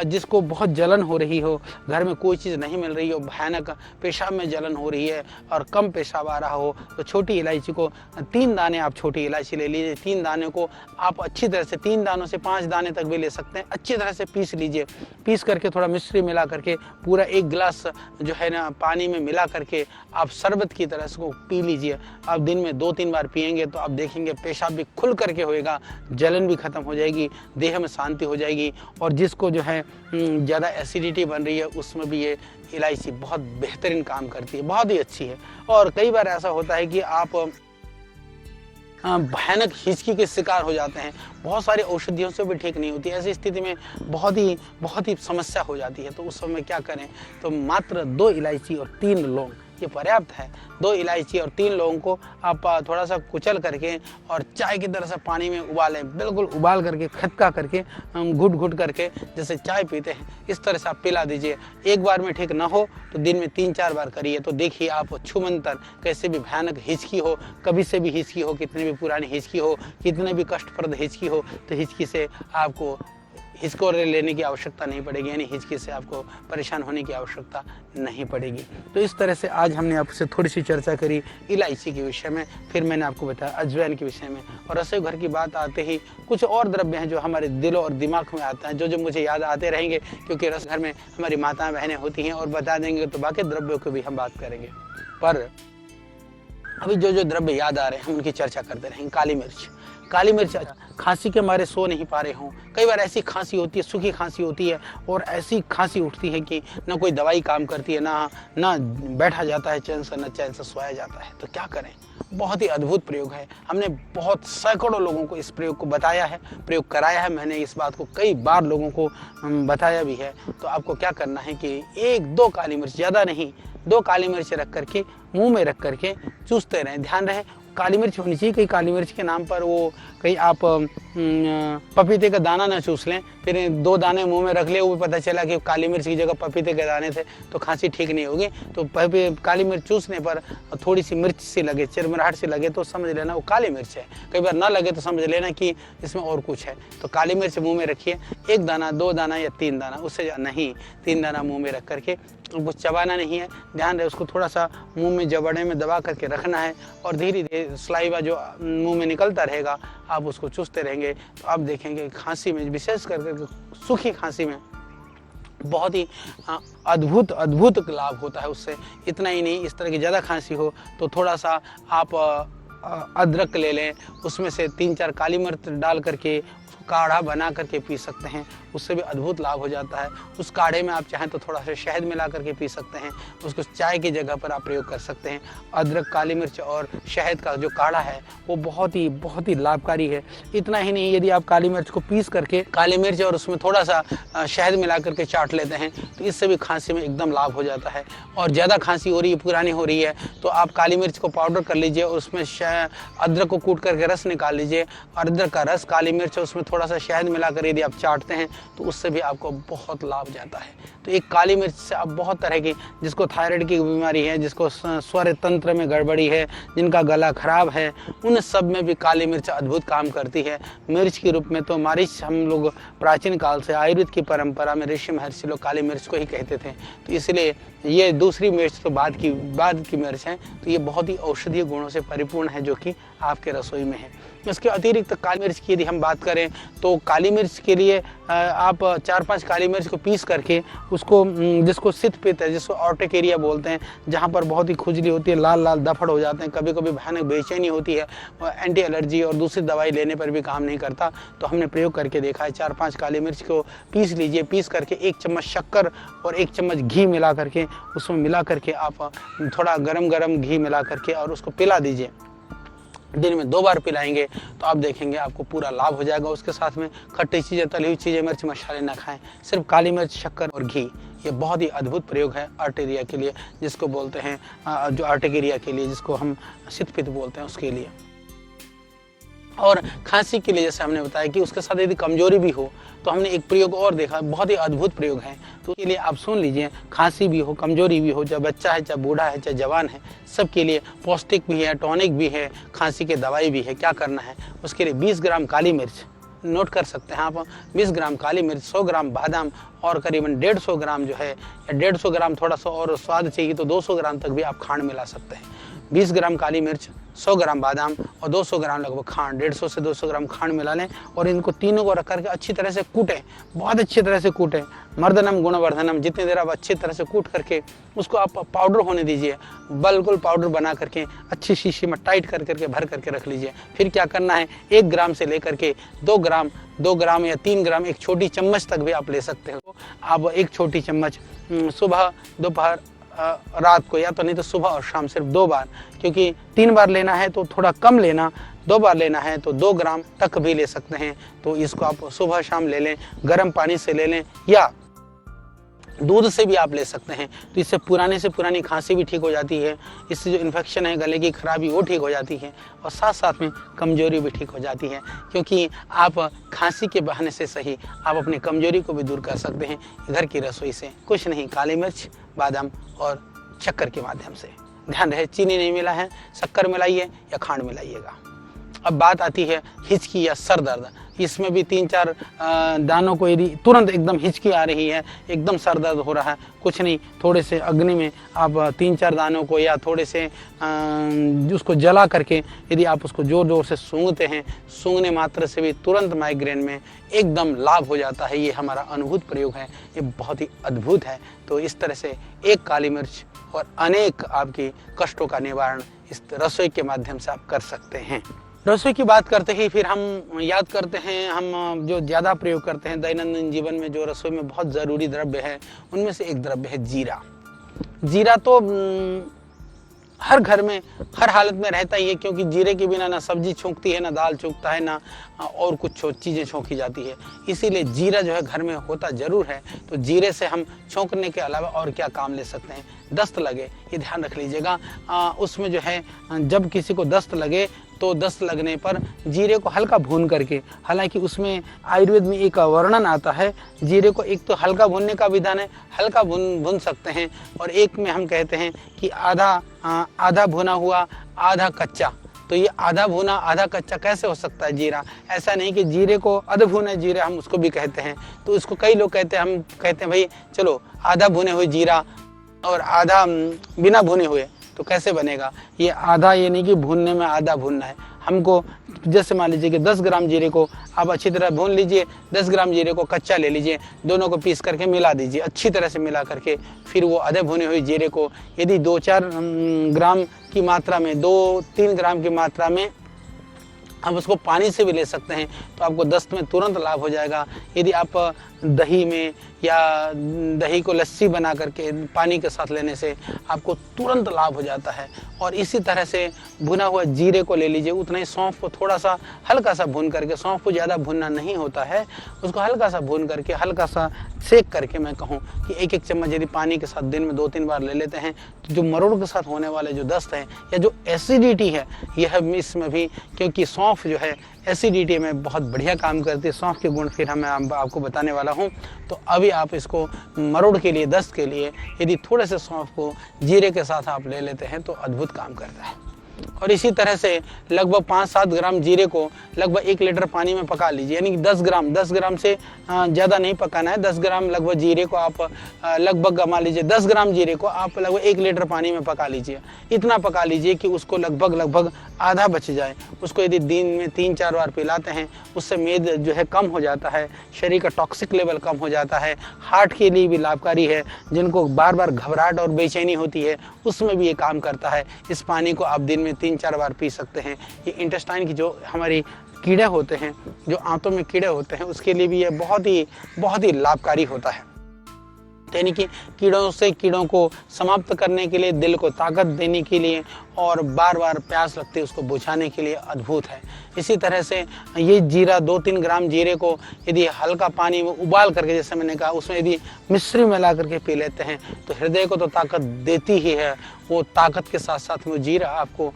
जिसको बहुत जलन हो रही हो, घर में कोई चीज़ नहीं मिल रही हो, भयानक पेशाब में जलन हो रही है और कम पेशाब आ रहा हो, तो छोटी इलायची को 3 दाने आप छोटी इलायची ले लीजिए। 3 दाने को आप अच्छी तरह से 3 दानों से 5 दाने तक भी ले सकते हैं, अच्छी तरह से पीस लीजिए। पीस करके थोड़ा मिश्री मिला करके पूरा 1 गिलास जो है ना पानी में मिला करके आप शरबत की तरह इसको पी लीजिए। आप दिन में 2-3 बार पिएंगे तो आप देखेंगे पेशाब भी खुल करके होएगा, जलन भी खत्म हो जाएगी, देह में शांति हो जाएगी। और जिसको जो है ज़्यादा एसिडिटी बन रही है उसमें भी ये इलायची बहुत बेहतरीन काम करती है, बहुत ही अच्छी है। और कई बार ऐसा होता है कि आप भयानक हिचकी के शिकार हो जाते हैं, बहुत सारी औषधियों से भी ठीक नहीं होती। ऐसी स्थिति में बहुत ही समस्या हो जाती है। तो उस समय क्या करें, तो मात्र 2 इलायची और 3 लौंग ये पर्याप्त है। 2 इलायची और 3 लौंग को आप थोड़ा सा कुचल करके और चाय की तरह से पानी में उबालें, बिल्कुल उबाल करके खदका करके घुट घुट करके जैसे चाय पीते हैं इस तरह से आप पिला दीजिए। एक बार में ठीक ना हो तो दिन में 3-4 बार करिए, तो देखिए आप छूमंतर कैसे भी भयानक हिचकी हो, कभी से भी हिचकी हो, कितने भी पुरानी हिचकी हो, कितने भी कष्टप्रद हिचकी हो, तो हिचकी से आपको हिचकोरे लेने की आवश्यकता नहीं पड़ेगी, यानी हिचकी से आपको परेशान होने की आवश्यकता नहीं पड़ेगी। तो इस तरह से आज हमने आपसे थोड़ी सी चर्चा करी इलायची के विषय में, फिर मैंने आपको बताया अजवाइन के विषय में। और रसोई घर की बात आते ही कुछ और द्रव्य हैं जो हमारे दिल और दिमाग में आते हैं, जो मुझे याद आते रहेंगे, क्योंकि रसोई घर में हमारी माताएं बहनें होती हैं और बता देंगे तो बाकी द्रव्यों को भी हम बात करेंगे। पर अभी जो द्रव्य याद आ रहे हैं हम उनकी चर्चा करते रहेंगे। काली मिर्च खांसी के मारे सो नहीं पा रहे हों, कई बार ऐसी खांसी होती है, सूखी खांसी होती है और ऐसी खांसी उठती है कि ना कोई दवाई काम करती है, ना बैठा जाता है चैन से, ना चैन से सोया जाता है। तो क्या करें, बहुत ही अद्भुत प्रयोग है। हमने बहुत सैकड़ों लोगों को इस प्रयोग को बताया है, प्रयोग कराया है, मैंने इस बात को कई बार लोगों को बताया भी है। तो आपको क्या करना है कि 1-2 काली मिर्च, ज़्यादा नहीं, 2 काली मिर्च रख करके मुंह में रख करके चूसते रहें। ध्यान रहे काली मिर्च होनी चाहिए, कहीं काली मिर्च के नाम पर वो कहीं आप पपीते का दाना ना चूस लें, फिर 2 दाने मुंह में रख ले, वो पता चला कि काली मिर्च की जगह पपीते के दाने थे, तो खांसी ठीक नहीं होगी। तो काली मिर्च चूसने पर थोड़ी सी मिर्च सी लगे, चिरमिराहट सी लगे तो समझ लेना वो काली मिर्च है। कई बार ना लगे तो समझ लेना कि इसमें और कुछ है। तो काली मिर्च मुंह में रखिए, 1 दाना, 2 दाना या 3 दाना, उससे नहीं, 3 दाना मुंह में रख करके कुछ चबाना नहीं है। ध्यान रहे उसको थोड़ा सा मुंह में जबड़े में दबा करके रखना है और धीरे धीरे सलाइवा जो मुंह में निकलता रहेगा आप उसको चूसते रहेंगे। तो आप देखेंगे खांसी में, विशेष करके सूखी खांसी में बहुत ही अद्भुत लाभ होता है उससे। इतना ही नहीं, इस तरह की ज़्यादा खांसी हो तो थोड़ा सा आप अदरक ले लें, उसमें से 3-4 काली मिर्च डाल करके काढ़ा बना करके पी सकते हैं, उससे भी अद्भुत लाभ हो जाता है। उस काढ़े में आप चाहें तो थोड़ा सा शहद मिला करके पी सकते हैं, उसको चाय की जगह पर आप प्रयोग कर सकते हैं। अदरक, काली मिर्च और शहद का जो काढ़ा है वो बहुत ही लाभकारी है। इतना ही नहीं, यदि आप काली मिर्च को पीस करके काली मिर्च और उसमें थोड़ा सा शहद मिला करके चाट लेते हैं तो इससे भी खांसी में एकदम लाभ हो जाता है। और ज़्यादा खांसी हो रही है, पुरानी हो रही है, तो आप काली मिर्च को पाउडर कर लीजिए और उसमें अदरक को कूट करके रस निकाल लीजिए, अदरक का रस, काली मिर्च और उसमें थोड़ा सा शहद मिलाकर यदि आप चाटते हैं तो उससे भी आपको बहुत लाभ जाता है। तो एक काली मिर्च से आप बहुत तरह की, जिसको थायराइड की बीमारी है, जिसको स्वर तंत्र में गड़बड़ी है, जिनका गला खराब है, उन सब में भी काली मिर्च अद्भुत काम करती है। मिर्च के रूप में तो मारिच हम लोग प्राचीन काल से आयुर्वेद की परंपरा में ऋषि महर्षि लोग काली मिर्च को ही कहते थे। तो इसलिए ये दूसरी मिर्च तो बाद की मिर्च है, तो ये बहुत ही औषधीय गुणों से परिपूर्ण है जो कि आपके रसोई में है। इसके अतिरिक्त काली मिर्च की यदि हम बात करें तो काली मिर्च के लिए आप 4-5 काली मिर्च को पीस करके उसको, जिसको सित पित्त है, जिसको ऑर्टिकेरिया बोलते हैं, जहाँ पर बहुत ही खुजली होती है, लाल दफड़ हो जाते हैं, कभी कभी भयानक बेचैनी होती है, एंटी एलर्जी और दूसरी दवाई लेने पर भी काम नहीं करता, तो हमने प्रयोग करके देखा है। 4-5 काली मिर्च को पीस लीजिए, पीस करके 1 चम्मच शक्कर और 1 चम्मच घी मिला करके उसमें मिला करके आप थोड़ा गरम घी मिला करके और उसको पिला दीजिए। दिन में 2 बार पिलाएंगे तो आप देखेंगे आपको पूरा लाभ हो जाएगा। उसके साथ में खट्टी चीज़ें, तली हुई चीज़ें, मिर्च मसाले ना खाएं, सिर्फ काली मिर्च, शक्कर और घी। ये बहुत ही अद्भुत प्रयोग है आर्टेरिया के लिए, जिसको बोलते हैं जो आर्टेरिया के लिए, जिसको हम सित बोलते हैं, उसके लिए। और खांसी के लिए जैसे हमने बताया कि उसके साथ यदि कमजोरी भी हो तो हमने एक प्रयोग और देखा, बहुत ही अद्भुत प्रयोग है। तो इसके लिए आप सुन लीजिए, खांसी भी हो, कमजोरी भी हो, चाहे बच्चा है, चाहे बूढ़ा है, चाहे जवान है, सबके लिए पौष्टिक भी है, टॉनिक भी है, खांसी की दवाई भी है। क्या करना है, उसके लिए 20 ग्राम काली मिर्च, नोट कर सकते हैं आप। 20 ग्राम काली मिर्च, 100 ग्राम बादाम और करीबन 150 ग्राम जो है, या 150 ग्राम थोड़ा सा और स्वाद चाहिए तो 200 ग्राम तक भी आप खांड मिला सकते हैं। 20 ग्राम काली मिर्च, 100 ग्राम बादाम और 200 ग्राम लगभग खांड, 150 से 200 ग्राम खांड मिला लें और इनको तीनों को रख करके अच्छी तरह से कूटें, बहुत अच्छी तरह से कूटें। मर्दनम गुणवर्धनम, जितनी देर आप अच्छी तरह से कूट करके उसको आप पाउडर होने दीजिए, बिल्कुल पाउडर बना करके अच्छी शीशी में टाइट कर करके भर करके रख लीजिए। फिर क्या करना है, 1 ग्राम से लेकर के 2 ग्राम या 3 ग्राम, एक छोटी चम्मच तक भी आप ले सकते हो। आप एक छोटी चम्मच सुबह, दोपहर, रात को, या तो नहीं तो सुबह और शाम सिर्फ 2 बार, क्योंकि 3 बार लेना है तो थोड़ा कम लेना, 2 बार लेना है तो 2 ग्राम तक भी ले सकते हैं। तो इसको आप सुबह शाम ले लें, गर्म पानी से ले लें या दूध से भी आप ले सकते हैं। तो इससे पुराने से पुरानी खांसी भी ठीक हो जाती है, इससे जो इन्फेक्शन है, गले की खराबी, वो ठीक हो जाती है और साथ साथ में कमजोरी भी ठीक हो जाती है, क्योंकि आप खांसी के बहाने से सही आप अपनी कमजोरी को भी दूर कर सकते हैं घर की रसोई से। कुछ नहीं, काली मिर्च, बादाम और शक्कर के माध्यम से। ध्यान रहे चीनी नहीं मिला है, शक्कर मिलाइए या खांड मिलाइएगा। अब बात आती है हिचकी या सर दर्द। इसमें भी 3-4 दानों को यदि तुरंत एकदम हिचकी आ रही है, एकदम सर दर्द हो रहा है, कुछ नहीं, थोड़े से अग्नि में आप 3-4 दानों को या थोड़े से उसको जला करके यदि आप उसको जोर जोर से सूंघते हैं, सूंघने मात्र से भी तुरंत माइग्रेन में एकदम लाभ हो जाता है। ये हमारा अनुभूत प्रयोग है, ये बहुत ही अद्भुत है। तो इस तरह से एक काली मिर्च और अनेक आपकी कष्टों का निवारण इस रसोई के माध्यम से आप कर सकते हैं। रसोई की बात करते ही फिर हम याद करते हैं, हम जो ज़्यादा प्रयोग करते हैं दैनंदिन जीवन में, जो रसोई में बहुत ज़रूरी द्रव्य है, उनमें से एक द्रव्य है जीरा। जीरा तो हर घर में हर हालत में रहता ही है, क्योंकि जीरे के बिना ना सब्जी छोंकती है, ना दाल छोंकता है, ना और कुछ चीज़ें छोंकी जाती है। इसीलिए जीरा जो है घर में होता ज़रूर है। तो जीरे से हम छोंकने के अलावा और क्या काम ले सकते हैं। दस्त लगे, ये ध्यान रख लीजिएगा, उसमें जो है जब किसी को दस्त लगे तो दस्त लगने पर जीरे को हल्का भून करके, हालांकि उसमें आयुर्वेद में एक वर्णन आता है, जीरे को एक तो हल्का भूनने का विधान है, हल्का भून सकते हैं, और एक में हम कहते हैं कि आधा भुना हुआ आधा कच्चा। तो ये आधा भुना आधा कच्चा कैसे हो सकता है जीरा? ऐसा नहीं कि जीरे को अध भुने जीरे हम उसको भी कहते हैं। तो इसको कई लोग कहते हैं, हम कहते हैं भाई चलो आधा भुने हुए जीरा और आधा बिना भुने हुए, तो कैसे बनेगा? ये आधा, ये नहीं कि भूनने में आधा भूनना है हमको। जैसे मान लीजिए कि 10 ग्राम जीरे को आप अच्छी तरह भून लीजिए, 10 ग्राम जीरे को कच्चा ले लीजिए, दोनों को पीस करके मिला दीजिए, अच्छी तरह से मिला करके फिर वो आधे भुने हुए जीरे को यदि 2-4 ग्राम की मात्रा में, 2-3 ग्राम की मात्रा में आप उसको पानी से भी ले सकते हैं, तो आपको दस्त में तुरंत लाभ हो जाएगा। यदि आप दही में या दही को लस्सी बना करके पानी के साथ लेने से आपको तुरंत लाभ हो जाता है। और इसी तरह से भुना हुआ जीरे को ले लीजिए, उतना ही सौंफ को थोड़ा सा हल्का सा भून करके, सौंफ को ज़्यादा भूनना नहीं होता है, उसको हल्का सा भून करके, हल्का सा सेक करके, मैं कहूँ कि 1-1 चम्मच यदि पानी के साथ दिन में 2-3 बार ले लेते हैं, तो जो मरोड़ के साथ होने वाले जो दस्त है या जो एसिडिटी है, यह इसमें भी, क्योंकि सौंफ जो है एसिडिटी में बहुत बढ़िया काम करती है, सौंफ के गुण फिर हमें आपको बताने वाला हूँ। तो अभी आप इसको मरोड़ के लिए, दस्त के लिए यदि थोड़े से सौंफ को जीरे के साथ आप ले लेते हैं तो अद्भुत काम करता है। और इसी तरह से लगभग 5-7 ग्राम जीरे को लगभग 1 लीटर पानी में पका लीजिए, यानी कि 10 ग्राम से ज़्यादा नहीं पकाना है। 10 ग्राम लगभग जीरे को आप लगभग मान लीजिए 10 ग्राम जीरे को आप लगभग 1 लीटर पानी में पका लीजिए। इतना पका लीजिए कि उसको लगभग आधा बच जाए। उसको यदि दिन में 3-4 बार पिलाते हैं, उससे मेद जो है कम हो जाता है, शरीर का टॉक्सिक लेवल कम हो जाता है, हार्ट के लिए भी लाभकारी है। जिनको बार बार घबराहट और बेचैनी होती है, उसमें भी ये काम करता है। इस पानी को आप दिन में 3-4 बार पी सकते हैं। ये इंटेस्टाइन की जो हमारी कीड़े होते हैं, जो आंतों में कीड़े होते हैं, उसके लिए भी ये बहुत ही लाभकारी होता है। यानी कि कीड़ों को समाप्त करने के लिए, दिल को ताकत देने के लिए और बार बार प्यास लगती है उसको बुझाने के लिए अद्भुत है। इसी तरह से ये जीरा 2-3 ग्राम जीरे को यदि हल्का पानी में उबाल करके, जैसे मैंने कहा, उसमें यदि मिश्री मिला करके पी लेते हैं तो हृदय को तो ताकत देती ही है। वो ताकत के साथ साथ में जीरा आपको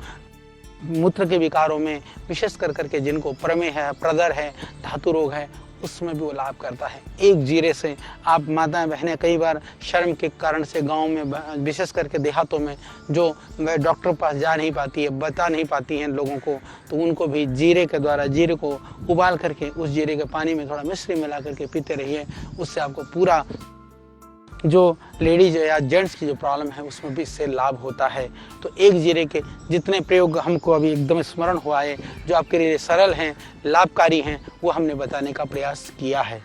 मूत्र के विकारों में, विशेष करके जिनको प्रमेह है, प्रदर है, धातु रोग है, उसमें भी वो लाभ करता है। एक जीरे से आप माताएं बहनें कई बार शर्म के कारण से गांव में विशेष करके देहातों में जो डॉक्टर पास जा नहीं पाती है, बता नहीं पाती हैं लोगों को, तो उनको भी जीरे के द्वारा जीरे को उबाल करके उस जीरे के पानी में थोड़ा मिश्री मिला करके पीते रहिए। उससे आपको पूरा जो लेडीज या जेंट्स की जो प्रॉब्लम है उसमें भी इससे लाभ होता है। तो एक जीरे के जितने प्रयोग हमको अभी एकदम स्मरण हुआ है, जो आपके लिए सरल हैं, लाभकारी हैं, वो हमने बताने का प्रयास किया है।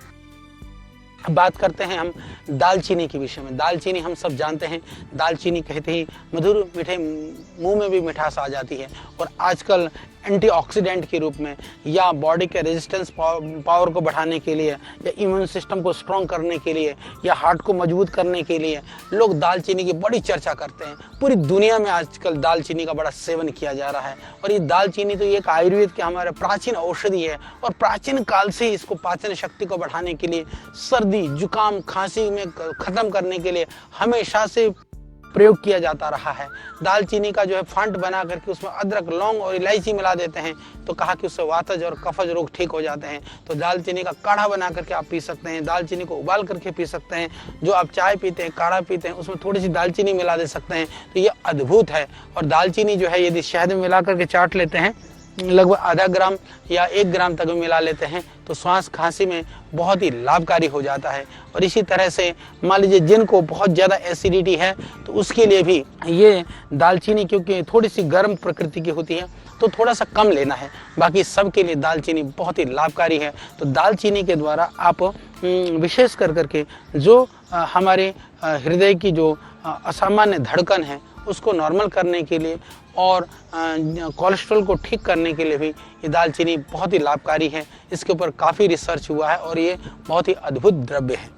अब बात करते हैं हम दालचीनी के विषय में। दालचीनी हम सब जानते हैं, दालचीनी कहते ही मधुर मीठे मुंह में भी मिठास आ जाती है, और आजकल एंटीऑक्सीडेंट के रूप में या बॉडी के रेजिस्टेंस पावर को बढ़ाने के लिए या इम्यून सिस्टम को स्ट्रॉन्ग करने के लिए या हार्ट को मजबूत करने के लिए लोग दालचीनी की बड़ी चर्चा करते हैं। पूरी दुनिया में आजकल दालचीनी का बड़ा सेवन किया जा रहा है, और ये दालचीनी तो एक आयुर्वेद के हमारे प्राचीन औषधि है, और प्राचीन काल से ही इसको पाचन शक्ति को बढ़ाने के लिए, सर्दी जुकाम खांसी में ख़त्म करने के लिए हमेशा से प्रयोग किया जाता रहा है। दालचीनी का जो है फंट बना करके उसमें अदरक, लौंग और इलायची मिला देते हैं, तो कहा कि उससे वातज और कफज रोग ठीक हो जाते हैं। तो दालचीनी का काढ़ा बना करके आप पी सकते हैं, दालचीनी को उबाल करके पी सकते हैं। जो आप चाय पीते हैं, काढ़ा पीते हैं, उसमें थोड़ी सी दालचीनी मिला दे सकते हैं, तो ये अद्भुत है। और दालचीनी जो है यदि शहद में मिला करके चाट लेते हैं, लगभग आधा ग्राम या 1 ग्राम तक मिला लेते हैं, तो श्वास खांसी में बहुत ही लाभकारी हो जाता है। और इसी तरह से मान लीजिए जिनको बहुत ज़्यादा एसिडिटी है, तो उसके लिए भी ये दालचीनी, क्योंकि थोड़ी सी गर्म प्रकृति की होती है, तो थोड़ा सा कम लेना है। बाकी सब के लिए दालचीनी बहुत ही लाभकारी है। तो दालचीनी के द्वारा आप विशेष कर करके जो हमारे हृदय की जो असामान्य धड़कन है उसको नॉर्मल करने के लिए और कोलेस्ट्रॉल को ठीक करने के लिए भी ये दालचीनी बहुत ही लाभकारी है। इसके ऊपर काफ़ी रिसर्च हुआ है और ये बहुत ही अद्भुत द्रव्य है।